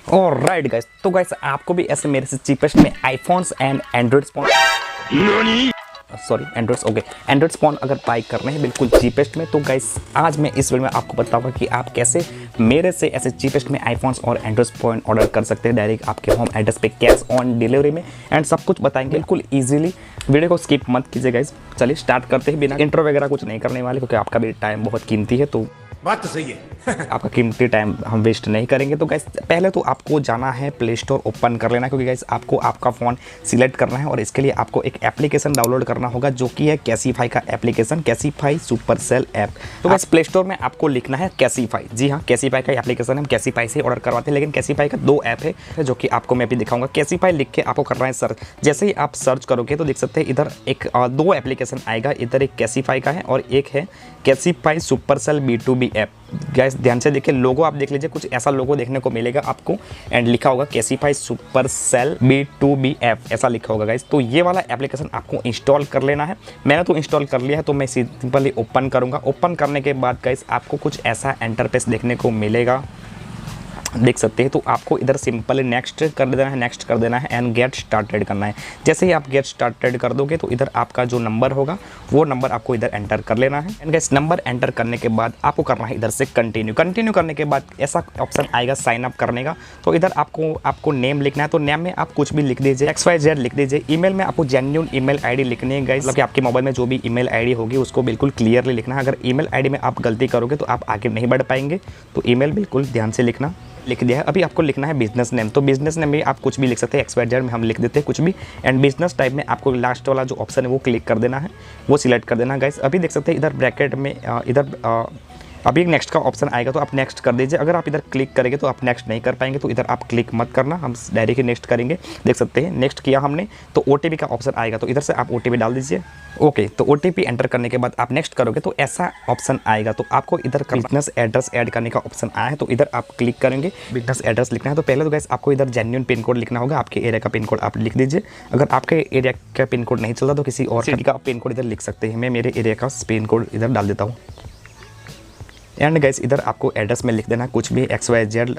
Alright guys, तो guys आपको भी ऐसे मेरे से चीपेस्ट में iPhones and Android phone Android phone अगर बाई करने हैं बिल्कुल चीपेस्ट में, तो गाइस आज मैं इस वीडियो में आपको बताऊंगा कि आप कैसे मेरे से ऐसे चीपेस्ट में आईफोन्स और एंड्रॉइड फोन ऑर्डर कर सकते हैं डायरेक्ट आपके होम एड्रेस पे कैश ऑन डिलीवरी में, एंड सब कुछ बताएंगे बिल्कुल इजीली। वीडियो को स्किप मत कीजिए गाइस। चलिए स्टार्ट करते हैं, बिना इंट्रो वगैरह कुछ नहीं करने वाले क्योंकि आपका भी टाइम बहुत कीमती है, तो बात तो सही है। आपका कीमती टाइम हम वेस्ट नहीं करेंगे। तो गाइस पहले तो आपको जाना है प्ले स्टोर ओपन कर लेना, क्योंकि गाइस आपको आपका फ़ोन सिलेक्ट करना है और इसके लिए आपको एक एप्लीकेशन डाउनलोड करना होगा जो कि है कैसीफाई का एप्लीकेशन, कैसीफाई सुपरसेल ऐप। तो गाइस प्ले स्टोर में आपको लिखना है कैसीफाई। जी हाँ, कैसीफाई का एप्लीकेशन हम कैसीफाई से ऑर्डर करवाते हैं, लेकिन कैसीफाई का दो ऐप है जो कि आपको मैं भी दिखाऊंगा। कैसीफाई लिख के आपको करना है सर्च। जैसे ही आप सर्च करोगे तो देख सकते हैं इधर एक दो एप्लीकेशन आएगा, इधर एक कैसीफाई का है और एक है कैसीफाई सुपरसेल B2B ऐप। गाइस ध्यान से देखिए, लोगो आप देख लीजिए, कुछ ऐसा लोगो देखने को मिलेगा आपको एंड लिखा होगा कैसीफाई सुपरसेल B2B ऐप, ऐसा लिखा होगा गाइस। तो ये वाला एप्लीकेशन आपको इंस्टॉल कर लेना है। मैंने तो इंस्टॉल कर लिया है, तो मैं सिंपली ओपन करूंगा। ओपन करने के बाद गाइस आपको कुछ ऐसा इंटरफेस देखने को मिलेगा, देख सकते हैं। तो आपको इधर सिंपली नेक्स्ट कर देना है एंड गेट स्टार्टेड करना है। जैसे ही आप गेट स्टार्टेड कर दोगे तो इधर आपका जो नंबर होगा वो नंबर आपको इधर एंटर कर लेना है एंड गाइस नंबर एंटर करने के बाद आपको करना है इधर से कंटिन्यू करने के बाद ऐसा ऑप्शन आएगा साइन अप करने का। तो इधर आपको नेम लिखना है, तो नेम में आप कुछ भी लिख दीजिए, XYZ लिख दीजिए। ईमेल में आपको जेन्युइन ईमेल आईडी लिखनी है गाइस, मतलब कि आपके मोबाइल में जो भी ईमेल आईडी होगी उसको बिल्कुल क्लियरली लिखना है। अगर ईमेल आईडी में आप गलती करोगे तो आप आगे नहीं बढ़ पाएंगे, तो ईमेल बिल्कुल ध्यान से लिखना। लिख दिया है। अभी आपको लिखना है बिजनेस नेम, तो बिजनेस नेम में आप कुछ भी लिख सकते हैं, XYZ में हम लिख देते हैं कुछ भी। एंड बिजनेस टाइप में आपको लास्ट वाला जो ऑप्शन है वो क्लिक कर देना है, वो सिलेक्ट कर देना गाइस। अभी देख सकते हैं इधर ब्रैकेट में अभी एक नेक्स्ट का ऑप्शन आएगा, तो आप नेक्स्ट कर दीजिए। अगर आप इधर क्लिक करेंगे तो आप नेक्स्ट नहीं कर पाएंगे, तो इधर आप क्लिक मत करना, हम डायरेक्ट ही नेक्स्ट करेंगे। देख सकते हैं नेक्स्ट किया हमने, तो OTP का ऑप्शन आएगा, तो इधर से आप OTP डाल दीजिए। ओके, तो OTP एंटर करने के बाद आप नेक्स्ट करोगे तो ऐसा ऑप्शन आएगा। तो आपको इधर बिजनेस एड्रेस ऐड करने का ऑप्शन आया है, तो इधर आप क्लिक करेंगे, बिजनेस एड्रेस लिखना है। तो पहले तो गाइस आपको इधर जेन्युइन पिन कोड लिखना होगा, आपके एरिया का पिन कोड आप लिख दीजिए। अगर आपके एरिया का पिन कोड नहीं चलता तो किसी और सिटी का पिन कोड इधर लिख सकते हैं। मैं मेरे एरिया का पिन कोड इधर डाल देता हूँ। एंड गाइस इधर आपको एड्रेस में लिख देना कुछ भी, XYZ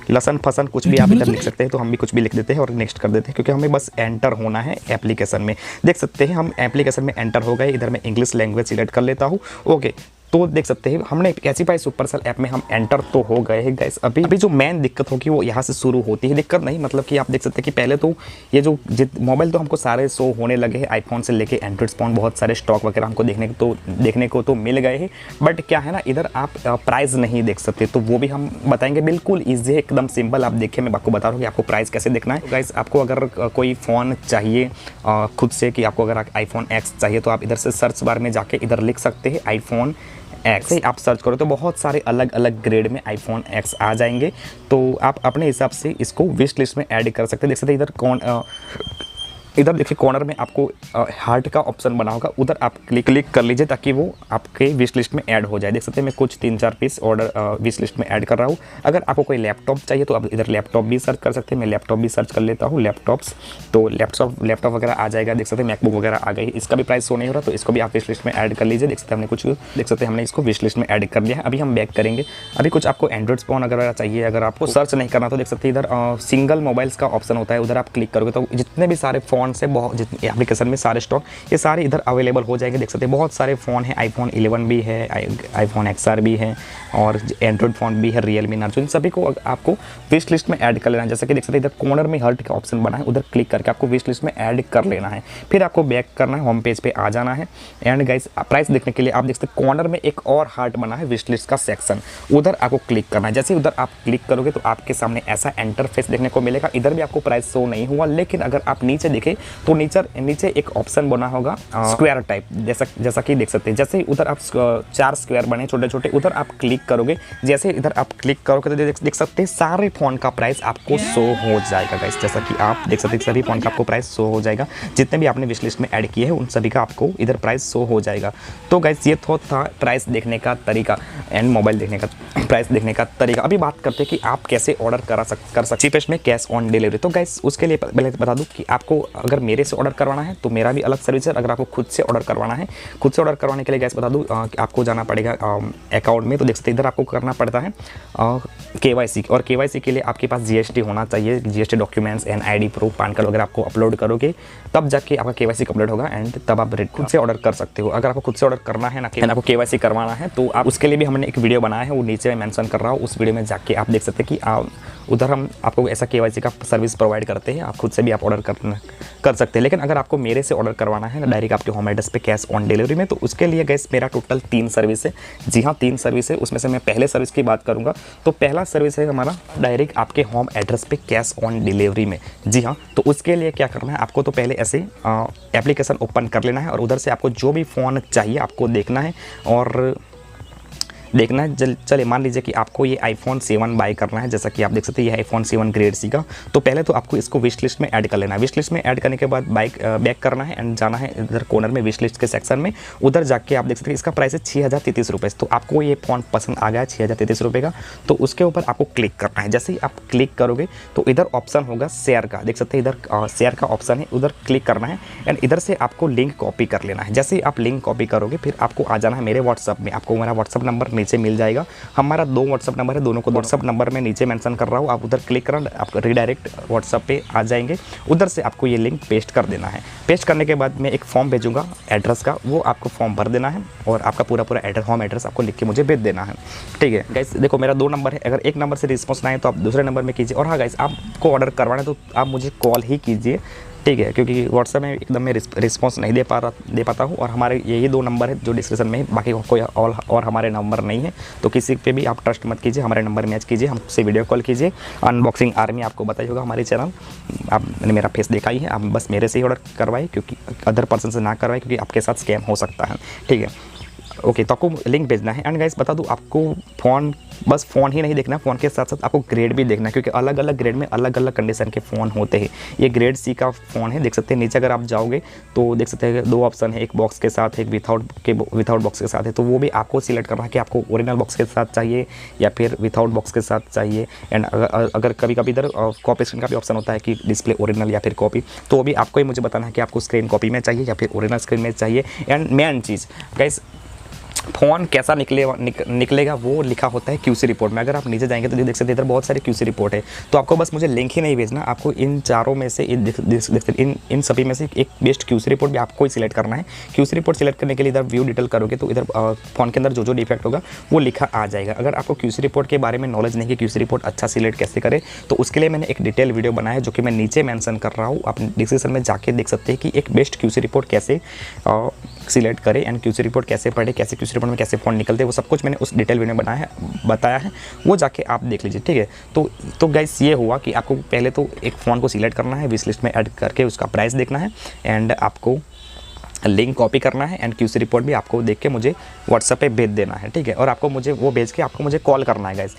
लसन फसन कुछ भी आप इधर लिख सकते हैं, तो हम भी कुछ भी लिख देते हैं और नेक्स्ट कर देते हैं, क्योंकि हमें बस एंटर होना है एप्लीकेशन में। देख सकते हैं हम एप्लीकेशन में एंटर हो गए। इधर मैं इंग्लिश लैंग्वेज सिलेक्ट कर लेता हूँ। ओके, तो देख सकते हैं हमने कैसीफाई सुपरसेल ऐप में हम एंटर तो हो गए हैं गाइस। अभी जो मेन दिक्कत होगी वो यहाँ से शुरू होती है। दिक्कत नहीं, मतलब कि आप देख सकते हैं कि पहले तो ये जो मोबाइल तो हमको सारे शो होने लगे हैं, आईफोन से लेके एंड्रॉइड फोन, बहुत सारे स्टॉक वगैरह हमको देखने को तो मिल गए हैं। बट क्या है ना, इधर आप प्राइस नहीं देख सकते, तो वो भी हम बताएंगे। बिल्कुल ईजी, एकदम सिंपल। आप देखिए, मैं आपको बता रहा हूँ कि आपको प्राइस कैसे देखना है। गाइस आपको अगर कोई फ़ोन चाहिए खुद से, कि आपको अगर आईफोन X चाहिए, तो आप इधर से सर्च बार में जाके इधर लिख सकते हैं आईफोन X। से आप सर्च करो तो बहुत सारे अलग अलग ग्रेड में आईफोन X आ जाएंगे, तो आप अपने हिसाब से इसको विश लिस्ट में ऐड कर सकते हैं। देख सकते हैं इधर देखिए कॉर्नर में आपको हार्ट का ऑप्शन बना होगा, उधर आप क्लिक कर लीजिए ताकि वो आपके विश लिस्ट में ऐड हो जाए। देख सकते हैं मैं कुछ 3-4 पीस ऑर्डर विश लिस्ट में ऐड कर रहा हूँ। अगर आपको कोई लैपटॉप चाहिए तो आप इधर लैपटॉप भी सर्च कर सकते हैं। मैं लैपटॉप भी सर्च कर लेता हूँ, लैपटॉप्स, तो लैपटॉप वगैरह आ जाएगा। देख सकते हैं मैकबुक वगैरह आ गई, इसका भी प्राइस शो नहीं हो रहा, तो इसको भी आप विश लिस्ट में ऐड कर लीजिए। देख सकते हैं हमने इसको विश लिस्ट में ऐड कर लिया है। अभी हम बैक करेंगे। अभी कुछ आपको एंड्रॉइड फोन वगैरह चाहिए, अगर आपको सर्च नहीं करना तो देख सकते हैं इधर सिंगल मोबाइल्स का ऑप्शन होता है, उधर आप क्लिक करोगे तो जितने भी सारे फ़ोन से बहुत एप्लीकेशन में सारे स्टॉक ये सारे इधर अवेलेबल हो जाएंगे। देख सकते हैं बहुत सारे फ़ोन हैं, iPhone 11 भी है, iPhone XR भी है और एंड्रॉइड फ़ोन भी है, Realme नार्जो, इन सभी को आपको विश लिस्ट में ऐड कर लेना है। जैसे कि देख सकते हैं इधर कॉर्नर में हार्ट का ऑप्शन बना है, उधर क्लिक करके आपको विश लिस्ट में ऐड कर लेना है। फिर आपको बैक करना है, होम पेज पे आ जाना है। एंड गाइस प्राइस देखने के लिए आप देख सकते हैं कॉर्नर में एक और हार्ट बना है, विश लिस्ट का सेक्शन, उधर आपको क्लिक करना है। जैसे उधर आप क्लिक करोगे तो आपके सामने ऐसा इंटरफेस देखने को मिलेगा। इधर भी आपको प्राइस शो नहीं हुआ, लेकिन अगर आप नीचे देखें तो नीचे एक ऑप्शन बना होगा स्क्वायर टाइप, जैसा कि देख सकते हैं। जैसे उधर आप 4 स्क्वायर बने छोटे छोटे, उधर आप क्लिक करोगे। जैसे इधर आप क्लिक करोगे तो देख सकते हैं सारे फ़ोन का प्राइस आपको शो हो जाएगा गाइस। जैसा कि आप देख सकते हैं सभी फ़ोन का आपको प्राइस शो हो जाएगा, जितने भी आपने विश लिस्ट में ऐड किए हैं उन सभी का आपको इधर प्राइस शो हो जाएगा। तो गाइस ये था प्राइस देखने का तरीका एंड मोबाइल देखने का प्राइस देखने का तरीका। अभी बात करते हैं कि आप कैसे ऑर्डर कर सकते चीपेस्ट में कैश ऑन डिलीवरी। तो गाइस उसके लिए पहले बता दूं कि आपको अगर मेरे से ऑर्डर करवाना है तो मेरा भी अलग सर्विस है। अगर आपको खुद से ऑर्डर करवाना है, खुद से ऑर्डर करवाने के लिए गैस बता दूँ आपको जाना पड़ेगा अकाउंट में। तो देख सकते इधर आपको करना पड़ता है KYC, और KYC के लिए आपके पास GST होना चाहिए। GST documents, NID proof, pan card वगैरह आपको अपलोड करोगे तब जाके आपका KYC कंप्लीट होगा एंड तब आप खुद से ऑर्डर कर सकते हो। अगर आपको खुद से ऑर्डर करना है ना कि आपको KYC करवाना है तो आप उसके लिए भी हमने एक वीडियो बनाया है, वो नीचे मैं मेंशन कर रहा हूँ। उस वीडियो में जाके आप देख सकते हैं कि उधर हम आपको ऐसा KYC का सर्विस प्रोवाइड करते हैं। आप खुद से भी आप ऑर्डर कर सकते हैं। लेकिन अगर आपको मेरे से ऑर्डर करवाना है ना डायरेक्ट आपके होम एड्रेस पे कैश ऑन डिलीवरी में, तो उसके लिए गैस मेरा टोटल 3 सर्विस है। जी हाँ, 3 सर्विस है। उसमें से मैं पहले सर्विस की बात करूँगा। तो पहला सर्विस है हमारा डायरेक्ट आपके होम एड्रेस पे कैश ऑन डिलीवरी में। जी हाँ, तो उसके लिए क्या करना है आपको, तो पहले ऐसे एप्लीकेशन ओपन कर लेना है और उधर से आपको जो भी फ़ोन चाहिए आपको देखना है और देखना है। चलिए मान लीजिए कि आपको ये iPhone 7 बाय करना है, जैसा कि आप देख सकते हैं ये iPhone 7 ग्रेड C का। तो पहले तो आपको इसको विश लिस्ट में ऐड कर लेना है। विश लिस्ट में ऐड करने के बाद बैक करना है एंड जाना है इधर कॉर्नर में विश लिस्ट के सेक्शन में। उधर जाके आप देख सकते हैं इसका प्राइस है 6033 रुपये। तो आपको ये फ़ोन पसंद आ गया 6033 रुपये का, तो उसके ऊपर आपको क्लिक करना है। जैसे ही आप क्लिक करोगे तो इधर ऑप्शन होगा शेयर का, देख सकते हैं इधर शेयर का ऑप्शन है, उधर क्लिक करना है एंड इधर से आपको लिंक कॉपी कर लेना है। जैसे ही आप लिंक कॉपी करोगे फिर आपको आ जाना है मेरे व्हाट्सअप में। आपको मेरा व्हाट्सअप नंबर नीचे मिल जाएगा। हमारा 2 व्हाट्सअप नंबर है, दोनों को व्हाट्सअप नंबर में नीचे मेंशन कर रहा हूँ। आप उधर क्लिक करना, आप रिडायरेक्ट व्हाट्सअप पे आ जाएंगे। उधर से आपको ये लिंक पेस्ट कर देना है। पेस्ट करने के बाद मैं एक फॉर्म भेजूंगा एड्रेस का, वो आपको फॉर्म भर देना है और आपका पूरा एड्रेस, होम एड्रेस आपको लिख के मुझे भेज देना है। ठीक है गाइस, देखो मेरा 2 नंबर है। अगर एक नंबर से रिस्पॉन्स ना आए तो आप दूसरे नंबर में कीजिए। और हाँ गाइस, आपको ऑर्डर करवाना है तो आप मुझे कॉल ही कीजिए, ठीक है, क्योंकि व्हाट्सएप में एकदम मैं रिस्पॉन्स नहीं दे पाता हूँ। और हमारे यही 2 नंबर है जो डिस्क्रिप्शन में है, बाकी कोई और हमारे नंबर नहीं है। तो किसी पे भी आप ट्रस्ट मत कीजिए, हमारे नंबर मैच कीजिए, हमसे वीडियो कॉल कीजिए। अनबॉक्सिंग आर्मी आपको बताई होगा हमारी चैनल, आपने मेरा फेस देखा ही है। आप बस मेरे से ही ऑर्डर करवाए, क्योंकि अदर पर्सन से ना करवाए, क्योंकि आपके साथ स्कैम हो सकता है। ठीक है, ओके, तो आपको लिंक भेजना है। एंड गाइस बता दूँ आपको बस फ़ोन ही नहीं देखना, फ़ोन के साथ साथ आपको ग्रेड भी देखना है, क्योंकि अलग अलग ग्रेड में अलग अलग कंडीशन के फ़ोन होते हैं। ये ग्रेड C का फ़ोन है, देख सकते हैं नीचे अगर आप जाओगे तो देख सकते हैं 2 ऑप्शन है, एक बॉक्स के साथ, एक विदाउट बॉक्स के साथ है। तो वो भी आपको सिलेक्ट करना है कि आपको ओरिजिनल बॉक्स के साथ चाहिए या फिर विदाउट बॉक्स के साथ चाहिए। एंड अगर कभी कभी इधर कॉपी स्क्रीन का भी ऑप्शन होता है कि डिस्प्ले ओरिजिनल या फिर कॉपी, तो वो भी आपको ही मुझे बताना है कि आपको स्क्रीन कॉपी में चाहिए या फिर ओरिजिनल स्क्रीन में चाहिए। And main cheese guys, phone कैसा निकलेगा वो लिखा होता है QC रिपोर्ट में। अगर आप नीचे जाएंगे तो देख सकते हैं इधर बहुत सारे QC रिपोर्ट है। तो आपको बस मुझे लिंक ही नहीं भेजना, आपको इन चारों में से इन सभी में से एक बेस्ट QC रिपोर्ट भी आपको ही सिलेक्ट करना है। QC रिपोर्ट सिलेक्ट करने के लिए इधर व्यू डिटेल करोगे तो इधर फ़ोन के अंदर जो डिफेक्ट होगा वो लिखा आ जाएगा। अगर आपको QC रिपोर्ट के बारे में नॉलेज नहीं कि QC रिपोर्ट अच्छा सिलेक्ट कैसे करें, तो उसके लिए मैंने एक डिटेल वीडियो बनाया है जो कि मैं नीचे मेंशन कर रहा हूँ। आप डिस्क्रिप्शन में जाके देख सकते हैं कि एक बेस्ट QC रिपोर्ट कैसे सिलेक्ट करें एंड QC रिपोर्ट कैसे पढ़े, कैसे QC रिपोर्ट में कैसे फ़ोन निकलते हैं, वो सब कुछ मैंने उस डिटेल वीडियो में बताया है, वो जाके आप देख लीजिए। ठीक है, तो गाइस ये हुआ कि आपको पहले तो एक फ़ोन को सिलेक्ट करना है, विश लिस्ट में ऐड करके उसका प्राइस देखना है एंड आपको लिंक कॉपी करना है एंड QC रिपोर्ट भी आपको देख के मुझे व्हाट्सएप पे भेज देना है। ठीक है, और आपको मुझे वो भेज के आपको मुझे कॉल करना है गाइस।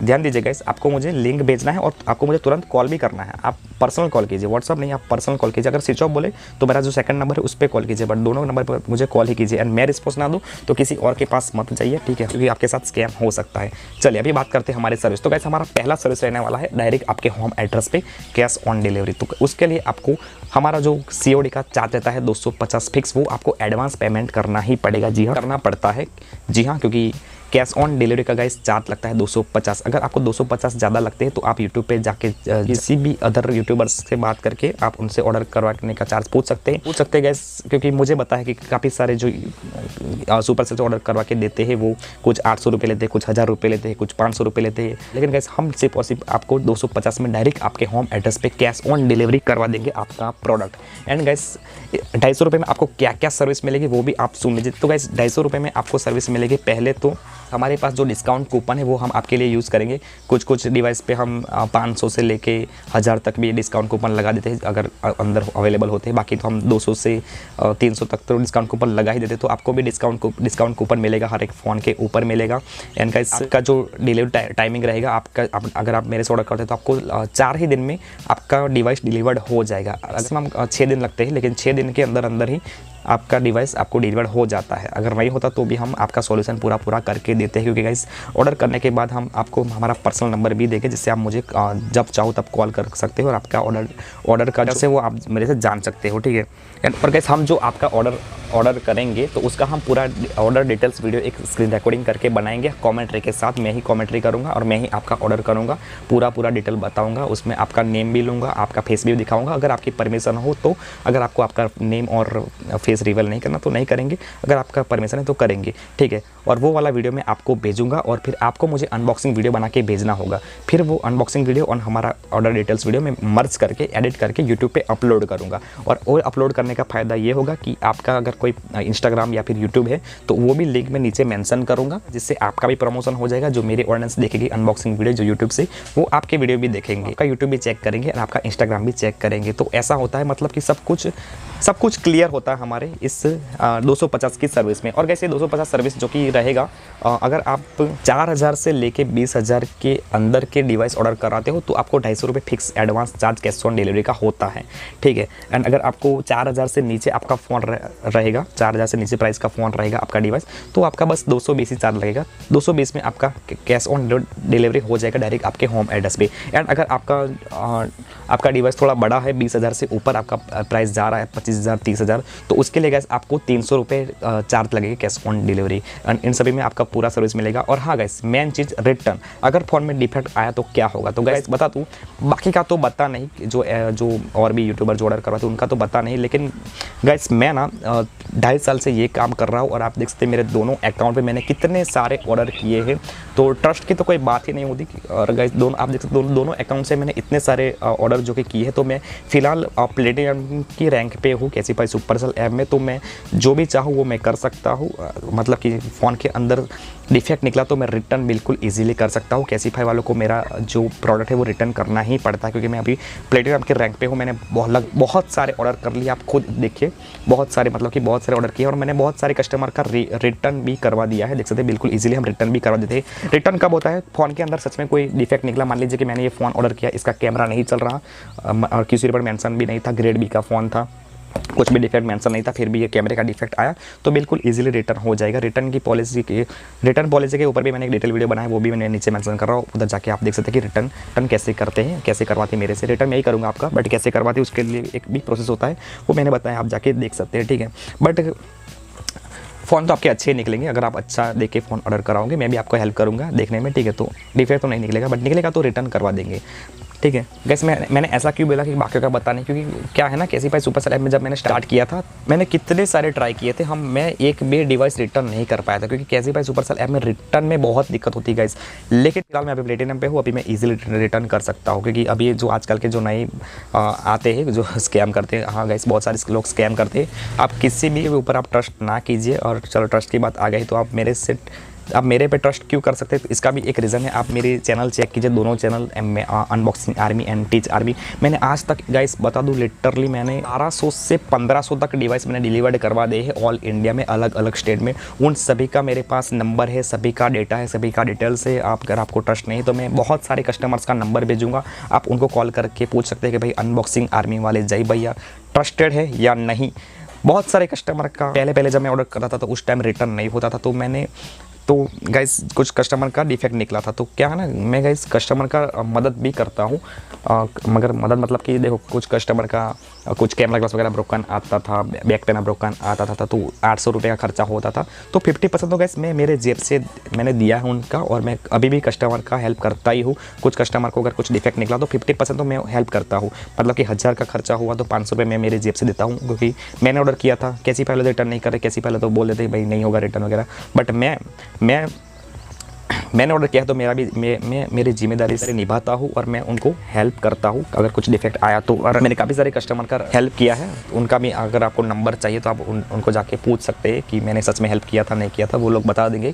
ध्यान दीजिए गाइस, आपको मुझे लिंक भेजना है और आपको मुझे तुरंत कॉल भी करना है। आप पर्सनल कॉल कीजिए, व्हाट्सएप नहीं, आप पर्सनल कॉल कीजिए। अगर स्विच ऑफ बोले तो मेरा जो सेकंड नंबर है उस पर कॉल कीजिए, बट दोनों नंबर पर मुझे कॉल ही कीजिए। एंड मैं रिस्पॉन्स ना दूँ तो किसी और के पास मत जाइए, ठीक है, क्योंकि आपके साथ स्कैम हो सकता है। चलिए अभी बात करते हैं हमारे सर्विस। तो गाइस हमारा पहला सर्विस रहने वाला है डायरेक्ट आपके होम एड्रेस पे कैश ऑन डिलीवरी। तो उसके लिए आपको हमारा जो COD का चार्ज रहता है 250 फिक्स, वो आपको एडवांस पेमेंट करना ही पड़ेगा। जी हाँ, करना पड़ता है। जी हाँ, क्योंकि कैश ऑन डिलीवरी का गाइस चार्ज लगता है 250। अगर आपको 250 ज़्यादा लगते हैं तो आप यूट्यूब पे जाके किसी भी अदर यूट्यूबर्स से बात करके आप उनसे ऑर्डर करवाने का चार्ज पूछ सकते हैं गाइस, क्योंकि मुझे पता है कि काफ़ी सारे जो सुपर से ऑर्डर करवा के देते हैं वो कुछ 800 रुपये लेते हैं, कुछ 1000 रुपये लेते हैं, कुछ 500 रुपये लेते हैं। लेकिन गाइस हमसे पॉसिबल आपको 250 में डायरेक्ट आपके होम एड्रेस पे कैश ऑन डिलीवरी करवा देंगे आपका प्रोडक्ट। एंड गाइस 250 रुपये में आपको क्या क्या सर्विस मिलेगी वो भी आप सुन लीजिए। तो गाइस 250 रुपये में आपको सर्विस मिलेगी। पहले तो हमारे पास जो डिस्काउंट कूपन है वो हम आपके लिए यूज़ करेंगे। कुछ डिवाइस पे हम 500 से लेके 1000 तक भी डिस्काउंट कूपन लगा देते हैं अगर अंदर अवेलेबल होते हैं। बाकी तो हम 200 से 300 तक तो डिस्काउंट कूपन लगा ही देते हैं। तो आपको भी डिस्काउंट कूपन मिलेगा, हर एक फ़ोन के ऊपर मिलेगा। एंड गाइस आपका जो डिलीवरी टाइमिंग रहेगा अगर आप मेरे से ऑर्डर करते हैं तो आपको 4 ही दिन में आपका डिवाइस डिलीवर्ड हो जाएगा। मैक्सिमम 6 दिन लगते हैं, लेकिन 6 दिन के अंदर ही आपका डिवाइस आपको डिलीवर हो जाता है। अगर नहीं होता तो भी हम आपका सॉल्यूशन पूरा करके देते हैं, क्योंकि गाइस ऑर्डर करने के बाद हम आपको हमारा पर्सनल नंबर भी देंगे, जिससे आप मुझे जब चाहो तब कॉल कर सकते हो और आपका ऑर्डर का जैसे वो आप मेरे से जान सकते हो, ठीक है। और गाइस हम जो आपका ऑर्डर करेंगे तो उसका हम पूरा ऑर्डर डिटेल्स वीडियो एक स्क्रीन रिकॉर्डिंग करके बनाएंगे कमेंट्री के साथ। मैं ही कमेंट्री करूँगा और मैं ही आपका ऑर्डर करूँगा, पूरा डिटेल बताऊँगा, उसमें आपका नेम भी लूँगा, आपका फेस भी दिखाऊँगा। अगर आपकी परमिशन हो तो, अगर आपको आपका नेम और फेस रिवील नहीं करना तो नहीं करेंगे, अगर आपका परमिशन है तो करेंगे, ठीक है। और वो वाला वीडियो मैं आपको भेजूँगा और फिर आपको मुझे अनबॉक्सिंग वीडियो बना के भेजना होगा। फिर वो अनबॉक्सिंग वीडियो और हमारा ऑर्डर डिटेल्स वीडियो में मर्ज करके एडिट करके यूट्यूब पे अपलोड करूँगा। और अपलोड करने का फ़ायदा ये होगा कि आपका अगर कोई इंस्टाग्राम या फिर यूट्यूब है तो वो भी लिंक में नीचे मेंशन करूँगा, जिससे आपका भी प्रमोशन हो जाएगा। जो मेरी ऑडियंस देखेगी अनबॉक्सिंग वीडियो जो यूट्यूब से, वो आपके वीडियो भी देखेंगे, आपका यूट्यूब भी चेक करेंगे और आपका इंस्टाग्राम भी चेक करेंगे। तो ऐसा होता है, मतलब कि सब कुछ क्लियर होता है हमारे इस 250 की सर्विस में। और कैसे 250 सर्विस जो कि रहेगा, अगर आप 4000 से लेके 20,000 के अंदर के डिवाइस ऑर्डर कराते हो तो आपको 250 रुपये fix advance charge cash on delivery का होता है, ठीक है। एंड अगर आपको 4000 से नीचे आपका फ़ोन रहेगा, 4000 से नीचे प्राइस का फ़ोन रहेगा आपका डिवाइस, तो आपका बस 220 ही चार्ज लगेगा। 220 में आपका कैश ऑन डिलीवरी हो जाएगा डायरेक्ट आपके होम एड्रेस पे। एंड अगर आपका डिवाइस थोड़ा बड़ा है, 20,000 से ऊपर आपका प्राइस जा रहा है, 25,000 30,000, तो उसके लिए गाइस आपको 300 रुपये चार्ज लगेगा cash on delivery. And in सभी में आपका पूरा सर्विस मिलेगा। और हाँ गाइस, मेन चीज़ रिटर्न, अगर फ़ोन में डिफेक्ट आया तो क्या होगा, तो गाइस बता दूँ, बाकी का तो बता नहीं, जो और भी यूट्यूबर जो ऑर्डर करवाते हैं उनका तो बता नहीं, लेकिन गाइस मैं ना 2.5 साल से ये काम कर रहा हूँ और आप देख सकते हैं मेरे दोनों अकाउंट पे मैंने कितने सारे ऑर्डर किए हैं, तो ट्रस्ट की तो कोई बात ही नहीं होती। और गाइस आप देख सकते दोनों अकाउंट से मैंने इतने सारे ऑर्डर जो कि किए हैं, तो मैं फ़िलहाल प्लेटिनम की रैंक पे हूँ कैसीफाई सुपरसेल ऐप में, तो मैं जो भी चाहूँ वो मैं कर सकता हूँ। मतलब कि फ़ोन के अंदर डिफेक्ट निकला तो मैं रिटर्न बिल्कुल इजीली कर सकता हूँ। कैसीफाई वालों को मेरा जो प्रोडक्ट है वो रिटर्न करना ही पड़ता है, क्योंकि मैं अभी प्लेटिनम के रैंक पे हूँ। मैंने बहुत सारे ऑर्डर कर लिए, आप खुद देखिए, बहुत सारे ऑर्डर किए और मैंने बहुत सारे कस्टमर का रिटर्न भी करवा दिया है। देख सकते हैं बिल्कुल ईजिली हम रिटर्न भी करवा देते हैं। रिटर्न कब होता है, फ़ोन के अंदर सच में कोई डिफेक्ट निकला, मान लीजिए कि मैंने ये फ़ोन ऑर्डर किया, इसका कैमरा नहीं चल रहा और किसी पर मेंशन भी नहीं था, ग्रेड बी का फ़ोन था, कुछ भी डिफेक्ट मेंशन नहीं था, फिर भी ये कैमरे का डिफेक्ट आया तो बिल्कुल इजीली रिटर्न हो जाएगा। रिटर्न पॉलिसी के ऊपर भी मैंने एक डिटेल वीडियो बनाया, वो भी मैंने नीचे मेंशन कर रहा हूँ, उधर जाके आप देख सकते हैं कि रिटर्न कैसे करते हैं, कैसे करवाते हैं मेरे से। रिटर्न मैं ही करूँगा आपका, बट कैसे करवाते हैं उसके लिए एक भी प्रोसेस होता है, वो मैंने बताया, आप जाके देख सकते हैं, ठीक है। बट फ़ोन तो आपके अच्छे ही निकलेंगे अगर आप अच्छा देख के फ़ोन ऑर्डर कराओगे, मैं भी आपको हेल्प करूँगा देखने में, ठीक है। तो डिफेक्ट तो नहीं निकलेगा, बट निकलेगा तो रिटर्न करवा देंगे, ठीक है। गैस मैंने ऐसा क्यों बोला कि बाकियों का बता नहीं, क्योंकि क्या है ना, कैसीफाई सुपरसेल ऐप में जब मैंने स्टार्ट किया था, मैंने कितने सारे ट्राई किए थे, मैं एक भी डिवाइस रिटर्न नहीं कर पाया था, क्योंकि कैसीफाई सुपरसेल ऐप में रिटर्न में बहुत दिक्कत होती है गाइस। लेकिन फिलहाल मैं अभी प्लेटिनम पे हूँ, अभी मैं इजीली रिटर्न कर सकता हूँ, क्योंकि अभी जो आजकल के जो नए आते हैं जो स्कैम करते हैं, हाँ गाइस बहुत सारे लोग स्कैम करते हैं। आप किसी भी ऊपर आप ट्रस्ट ना कीजिए। और चलो ट्रस्ट की बात आ गई तो आप मेरे पे ट्रस्ट क्यों कर सकते हैं, तो इसका भी एक रीज़न है। आप मेरे चैनल चेक कीजिए, दोनों channel unboxing army and teach army. मैंने आज तक गाइस बता दूं, लिटरली मैंने 1200 से 1500 तक डिवाइस मैंने डिलीवर्ड करवा दिए हैं ऑल इंडिया में, अलग अलग स्टेट में। उन सभी का मेरे पास नंबर है, सभी का डेटा है, सभी का डिटेल्स है। अगर आपको ट्रस्ट नहीं तो मैं बहुत सारे कस्टमर्स का नंबर भेजूँगा, आप उनको कॉल करके पूछ सकते हैं कि भाई अनबॉक्सिंग आर्मी वाले जय भैया ट्रस्टेड है या नहीं। बहुत सारे कस्टमर का पहले जब मैं ऑर्डर कर रहा था तो उस टाइम रिटर्न नहीं होता था, तो गाइस कुछ कस्टमर का डिफेक्ट निकला था, तो क्या है ना, मैं गाइस कस्टमर का मदद भी करता हूँ। मगर मदद मतलब कि देखो, कुछ कस्टमर का कुछ कैमरा ग्लास वगैरह ब्रोकन आता था, बैक पैनल ब्रोकन आता था, तो 800 रुपये का खर्चा होता था। तो 50% तो गाइस मैं मेरे जेब से मैंने दिया है उनका, और मैं अभी भी कस्टमर का हेल्प करता ही हूँ। कुछ कस्टमर को अगर कुछ डिफेक्ट निकला तो 50% तो मैं हेल्प करता हूँ। मतलब कि 1000 का खर्चा हुआ तो 500 रुपये मैं मेरे जेब से देता हूँ, क्योंकि मैंने ऑर्डर किया था। कैसी पहले रिटर्न नहीं करे, कैसी पहले तो बोल देते भाई नहीं होगा रिटर्न वगैरह, बट मैंने ऑर्डर किया तो मैं मेरी जिम्मेदारी से निभाता हूँ और मैं उनको हेल्प करता हूँ अगर कुछ डिफेक्ट आया तो। और मैंने काफ़ी सारे कस्टमर का हेल्प किया है, उनका भी अगर आपको नंबर चाहिए तो आप उनको जाके पूछ सकते हैं कि मैंने सच में हेल्प किया था नहीं किया था, वो लोग बता देंगे।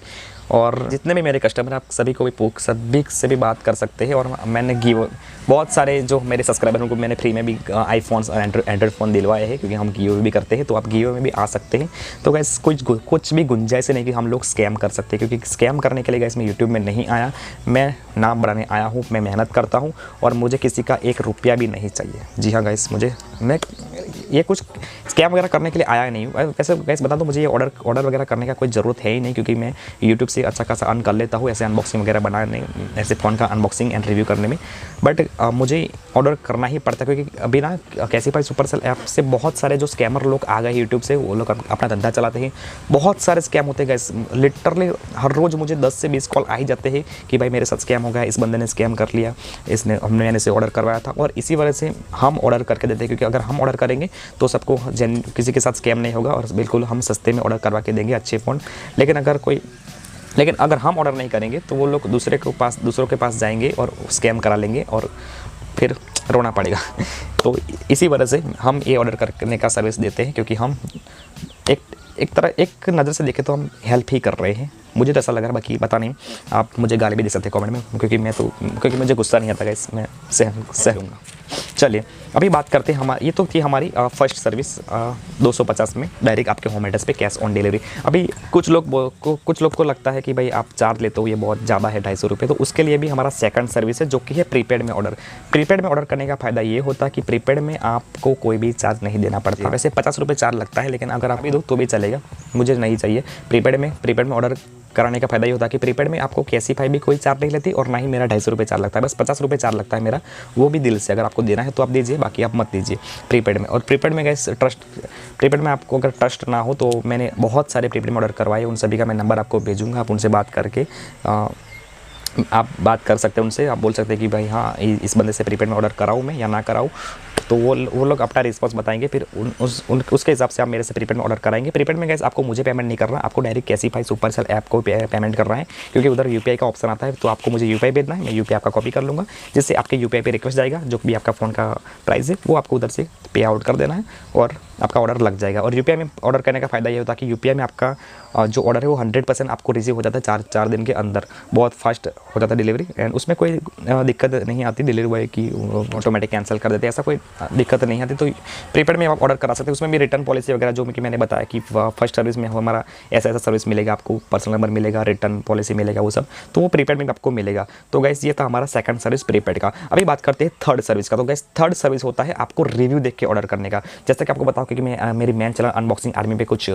और जितने भी मेरे कस्टमर आप सभी को भी सभी से भी बात कर सकते हैं। और मैंने बहुत सारे जो मेरे सब्सक्राइबर उनको मैंने फ्री में भी आईफोन्स और एंड्रॉयड फ़ोन दिलवाए हैं, क्योंकि हम गिव भी करते हैं, तो आप गिव में भी आ सकते हैं। तो गैस कुछ भी गुंजाइश नहीं कि हम लोग स्कैम कर सकते हैं, क्योंकि स्कैम करने के लिए गैस मैं यूट्यूब में नहीं आया, मैं नाम बढ़ाने आया हूँ। मैं मेहनत करता हूँ और मुझे किसी का 1 रुपया भी नहीं चाहिए। जी हाँ गैस, मैं ये कुछ स्कैम वगैरह करने के लिए आया नहीं हूँ। वैसे गैस बता दो, मुझे ये ऑर्डर वगैरह करने का कोई ज़रूरत है ही नहीं, क्योंकि मैं यूट्यूब से अच्छा खासा अर्न कर लेता हूँ ऐसे अनबॉक्सिंग वगैरह बनाने, ऐसे फ़ोन का अनबॉक्सिंग एंड रिव्यू करने में। बट मुझे ऑर्डर करना ही पड़ता है, क्योंकि अभी ना कैसीफाई सुपरसेल ऐप से बहुत सारे जो स्कैमर लोग आ गए यूट्यूब से, वो लोग अपना धंधा चलाते हैं। बहुत सारे स्कैम होते हैं गैस, लिटरली हर रोज़ मुझे 10 से 20 कॉल आ ही जाते हैं कि भाई मेरे साथ स्कैम हो गया, इस बंदे ने स्कैम कर लिया, मैंने इसे ऑर्डर करवाया था। और इसी वजह से हम ऑर्डर करके देते हैं, क्योंकि अगर हम ऑर्डर करेंगे तो सबको किसी के साथ स्कैम नहीं होगा और बिल्कुल हम सस्ते में ऑर्डर करवा के देंगे अच्छे फ़ोन। लेकिन अगर हम ऑर्डर नहीं करेंगे तो वो लोग दूसरों के पास जाएंगे और स्कैम करा लेंगे और फिर रोना पड़ेगा। तो इसी वजह से हम ये ऑर्डर करने का सर्विस देते हैं, क्योंकि हम एक नज़र से देखें तो हम हेल्प ही कर रहे हैं। मुझे तो ऐसा लग रहा है, बाकी पता नहीं, आप मुझे गाली भी दे सकते हैं कमेंट में, क्योंकि मुझे गुस्सा नहीं आता गाइस, मैं सहूँगा। चलिए अभी बात करते हैं ये तो थी हमारी फर्स्ट सर्विस 250 में डायरेक्ट आपके होम एड्रेस पे कैश ऑन डिलीवरी। अभी कुछ लोग को लगता है कि भाई आप चार्ज लेते हो ये बहुत ज़्यादा है 250 रुपये, तो उसके लिए भी हमारा सेकंड सर्विस है जो कि है प्रीपेड में ऑर्डर। प्रीपेड में ऑर्डर करने का फ़ायदा ये होता है कि प्रीपेड में आपको कोई भी चार्ज नहीं देना पड़ता। वैसे 50 रुपये चार्ज लगता है, लेकिन अगर आप भी दो तो भी चलेगा, मुझे नहीं चाहिए। प्रीपेड में ऑर्डर कराने का फ़ायदा ये होता है कि प्रीपेड में आपको कैसीफाई भी कोई चार्ज नहीं लेती और ना ही मेरा 250 रुपये चार्ज लगता है, बस 50 रुपये चार्ज लगता है मेरा, वो भी दिल से। अगर आपको देना है तो आप दीजिए, बाकी आप मत दीजिए प्रीपेड में। और प्रीपेड में गैस प्रीपेड में आपको अगर ट्रस्ट ना हो तो मैंने बहुत सारे प्रीपेड में ऑर्डर करवाए, उन सभी का मैं नंबर आपको भेजूँगा, आप उनसे बात करके आप बात कर सकते हैं उनसे। आप बोल सकते हैं कि भाई हाँ इस बंदे से प्रीपेड में ऑर्डर कराऊँ मैं या ना कराऊँ, तो वो लोग अपना रिस्पॉन्स बताएंगे, फिर उसके हिसाब से आप मेरे से प्रीपेड में ऑर्डर कराएंगे। प्रीपेड में गैस आपको मुझे पेमेंट नहीं करना, आपको डायरेक्ट कैसीफाई सुपरसेल ऐप को पेमेंट करना है, क्योंकि उधर यूपीआई का ऑप्शन आता है। तो आपको मुझे यूपीआई भेजना है, मैं यूपीआई आपका कॉपी कर लूँगा, जिससे आपके यूपीआई पे रिक्वेस्ट जाएगा, जो भी आपका फ़ोन का प्राइस है वो आपको उधर से पे आउट कर देना है और आपका ऑर्डर लग जाएगा। और यूपीआई में ऑर्डर करने का फ़ायदा ये होता है कि यूपीआई में आपका जो ऑर्डर है वो 100% आपको रिसीव हो जाता है 4 दिन के अंदर, बहुत फास्ट हो जाता है डिलीवरी, एंड उसमें कोई दिक्कत नहीं आती डिलीवरी बॉय की, ऑटोमेटिक कैंसिल कर देते हैं, ऐसा कोई दिक्कत नहीं आती। तो प्रीपेड में आप ऑर्डर करा सकते हैं, उसमें भी रिटर्न पॉलिसी वगैरह जो कि मैंने बताया कि फर्स्ट सर्विस में हमारा ऐसा सर्विस मिलेगा, आपको पर्सनल नंबर मिलेगा, रिटर्न पॉलिसी मिलेगा, वो सब तो वो प्रीपेड में आपको मिलेगा। तो गैस ये था हमारा सेकंड सर्विस प्रीपेड का। अभी बात करते हैं थर्ड सर्विस का। तो गैस थर्ड सर्विस होता है आपको रिव्यू देख के ऑर्डर करने का। जैसा कि आपको बताओ, क्योंकि मैं मेरी मेन चैनल अनबॉक्सिंग आर्मी पे कुछ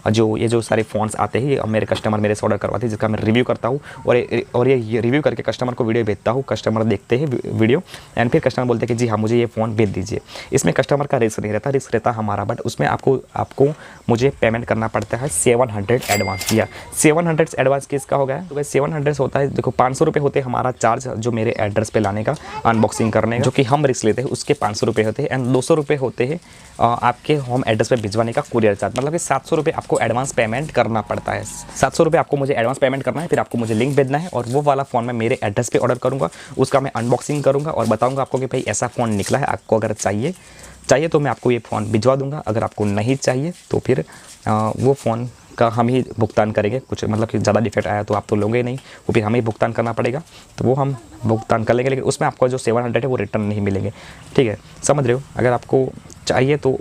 जो सारे फ़ोन्स आते हैं मेरे कस्टमर मेरे से ऑर्डर करवाते हैं, जिसका मैं रिव्यू करता हूँ और ये रिव्यू करके कस्टमर को वीडियो भेजता हूँ, कस्टमर देखते हैं वीडियो एंड फिर कस्टमर बोलते हैं कि जी हाँ मुझे ये फ़ोन भेज दीजिए। इसमें कस्टमर का रिस्क नहीं रहता, रिस्क रहता हमारा, बट उसमें आपको मुझे पेमेंट करना पड़ता है 700 एडवांस। या 700 एडवांस किसका हो गया? तो भाई 700 होता है, देखो 500 रुपये होते हैं हमारा चार्ज जो मेरे एड्रेस पे लाने का, अनबॉक्सिंग करने का, जो कि हम रिस्क लेते हैं, उसके 500 रुपये होते हैं। एंड 200 रुपये होते हैं आपके होम एड्रेस पे भिजवाने का कुरियर चार्ज, मतलब कि 700 रुपये आपको एडवांस पेमेंट करना पड़ता है। 700 रुपये आपको मुझे एडवांस पेमेंट करना है, फिर आपको मुझे लिंक भेजना है और वो वाला फ़ोन मैं मेरे एड्रेस पे ऑर्डर करूँगा, उसका मैं अनबॉक्सिंग करूँगा और बताऊँगा आपको कि भाई ऐसा फ़ोन निकला है, आपको अगर चाहिए तो मैं आपको ये फ़ोन भिजवा दूँगा, अगर आपको नहीं चाहिए तो फिर वो फ़ोन का हम ही भुगतान करेंगे। कुछ मतलब कि ज़्यादा डिफेक्ट आया तो आप तो लोगे नहीं, वो फिर हमें ही भुगतान करना पड़ेगा, तो वो हम भुगतान कर लेंगे, लेकिन उसमें आपको जो 700 है वो रिटर्न नहीं मिलेंगे। ठीक है, समझ रहे हो? अगर आपको चाहिए तो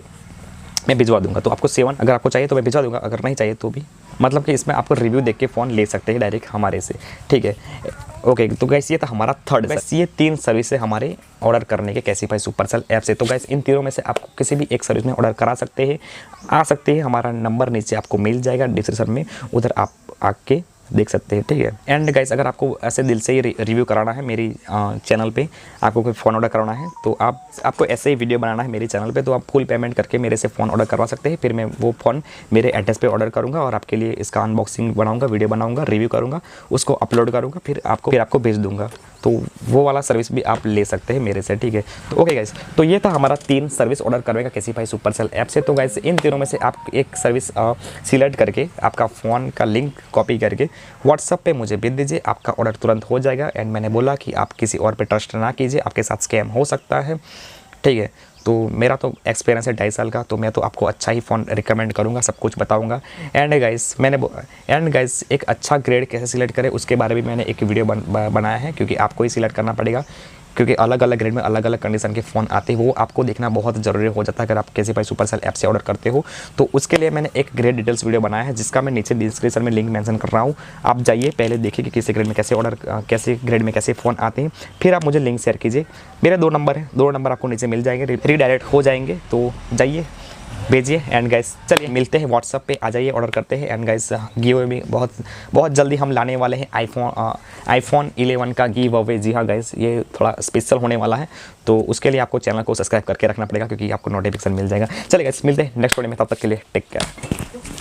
मैं भिजवा दूंगा, तो आपको 7 अगर आपको चाहिए तो मैं भिजवा दूंगा, अगर नहीं चाहिए तो भी, मतलब कि इसमें आपको रिव्यू देख के फ़ोन ले सकते हैं डायरेक्ट हमारे से। ठीक है, ओके। तो गैस ये था हमारा थर्ड। गैस ये 3 सर्विस है हमारे ऑर्डर करने के कैसीफाई सुपरसेल ऐप से। तो गैस इन तीनों में से आपको किसी भी एक सर्विस में ऑर्डर करा सकते हैं, आ सकते हैं। हमारा नंबर नीचे आपको मिल जाएगा डिस्क्रिप्शन में, उधर आप आके देख सकते हैं। ठीक है, एंड गाइस अगर आपको ऐसे दिल से ही रिव्यू कराना है मेरी चैनल पे, आपको कोई फ़ोन ऑर्डर कराना है तो आपको ऐसे ही वीडियो बनाना है मेरे चैनल पे, तो आप फुल पेमेंट करके मेरे से फ़ोन ऑर्डर करवा सकते हैं। फिर मैं वो फ़ोन मेरे एड्रेस पे ऑर्डर करूँगा और आपके लिए इसका अनबॉक्सिंग बनाऊँगा, वीडियो बनाऊँगा, रिव्यू करूँगा, उसको अपलोड करूँगा, फिर आपको भेज दूँगा। तो वो वाला सर्विस भी आप ले सकते हैं मेरे से। ठीक है, तो ओके गाइस, तो ये था हमारा 3 सर्विस ऑर्डर करने का कैसीफाई सुपरसेल ऐप से। तो गाइस इन तीनों में से आप एक सर्विस सिलेक्ट करके आपका फ़ोन का लिंक कॉपी करके व्हाट्सएप पे मुझे भेज दीजिए, आपका ऑर्डर तुरंत हो जाएगा। एंड मैंने बोला कि आप किसी और पे ट्रस्ट ना कीजिए, आपके साथ स्कैम हो सकता है। ठीक है, तो मेरा तो एक्सपीरियंस है 2.5 साल का, तो मैं तो आपको अच्छा ही फ़ोन रिकमेंड करूँगा, सब कुछ बताऊँगा। एंड गाइस एक अच्छा ग्रेड कैसे सिलेक्ट करें उसके बारे में मैंने एक वीडियो बनाया है, क्योंकि आपको ही सिलेक्ट करना पड़ेगा क्योंकि अलग अलग ग्रेड में अलग अलग कंडीशन के फ़ोन आते हैं, वो आपको देखना बहुत ज़रूरी हो जाता है अगर आप कैसीफाई सुपरसेल ऐप से ऑर्डर करते हो। तो उसके लिए मैंने एक ग्रेड डिटेल्स वीडियो बनाया है, जिसका मैं नीचे डिस्क्रिप्शन में लिंक मेंशन कर रहा हूँ। आप जाइए, पहले देखिए कि किसी ग्रेड में कैसे कैसे ग्रेड में कैसे फ़ोन आते हैं, फिर आप मुझे लिंक शेयर कीजिए। मेरे 2 नंबर हैं, 2 नंबर आपको नीचे मिल जाएंगे, रीडायरेक्ट हो जाएंगे, तो जाइए भेजिए। एंड गाइस चलिए मिलते हैं व्हाट्सअप पे, आ जाइए ऑर्डर करते हैं। एंड गाइस गिव अवे भी बहुत जल्दी हम लाने वाले हैं आईफोन 11 का गिव अवे। जी हाँ गाइस, ये थोड़ा स्पेशल होने वाला है, तो उसके लिए आपको चैनल को सब्सक्राइब करके रखना पड़ेगा, क्योंकि आपको नोटिफिकेशन मिल जाएगा। चलिए गाइस मिलते हैं नेक्स्ट वीडियो में, तब तक के लिए टेक केयर।